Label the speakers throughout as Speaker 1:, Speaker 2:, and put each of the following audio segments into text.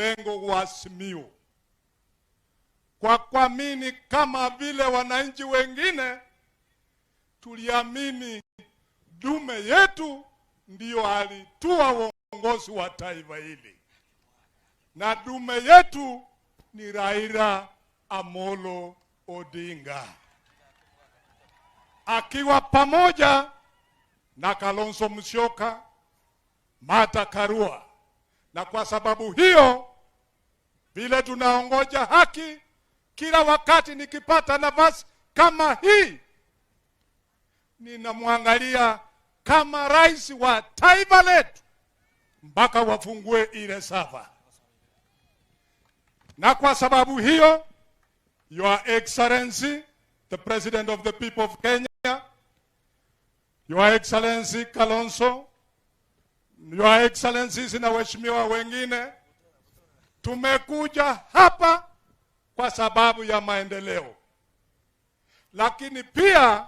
Speaker 1: mlengo wa Azimio, kwa kuamini kama vile wananchi wengine tuliamini dume yetu ndiyo alitua uongozi wa taifa hili, na dume yetu ni Raila Amolo Odinga, akiwa pamoja na Kalonzo Musyoka, Martha Karua. Na kwa sababu hiyo, vile tunaongoja haki, kila wakati nikipata nafasi kama hii, ninamwangalia kama rais wa taifa letu mpaka wafungue ile safa. Na kwa sababu hiyo, Your Excellency, the President of the people of Kenya, Your Excellency Kalonzo, Your Excellency na waheshimiwa wengine, tumekuja hapa kwa sababu ya maendeleo. Lakini pia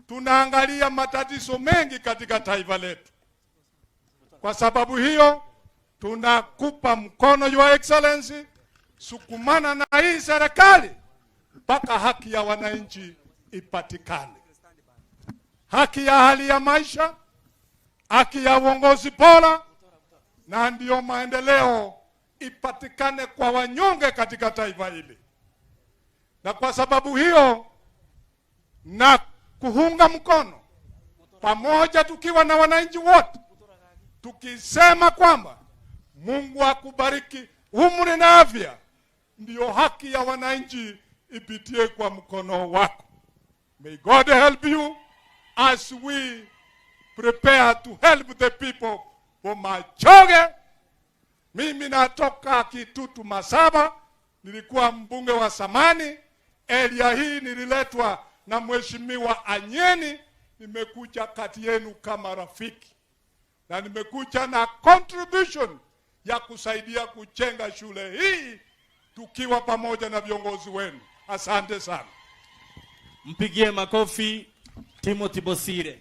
Speaker 1: tunaangalia matatizo mengi katika taifa letu. Kwa sababu hiyo, tunakupa mkono Your Excellency, sukumana na hii serikali mpaka haki ya wananchi ipatikane. Haki ya hali ya maisha, haki ya uongozi bora, na ndio maendeleo ipatikane kwa wanyonge katika taifa hili. Na kwa sababu hiyo, na kuunga mkono pamoja tukiwa na wananchi wote, tukisema kwamba Mungu akubariki umri na afya, ndio haki ya wananchi ipitie kwa mkono wako. May God help you as we prepare to help the people for Machoge. Mimi natoka Kitutu Masaba, nilikuwa mbunge wa zamani. Area hii nililetwa na mheshimiwa Anyeni. Nimekuja kati yenu kama rafiki, na nimekuja na contribution ya kusaidia kujenga shule hii tukiwa pamoja na viongozi wenu. Asante sana.
Speaker 2: Mpigie makofi Timothy Bosire.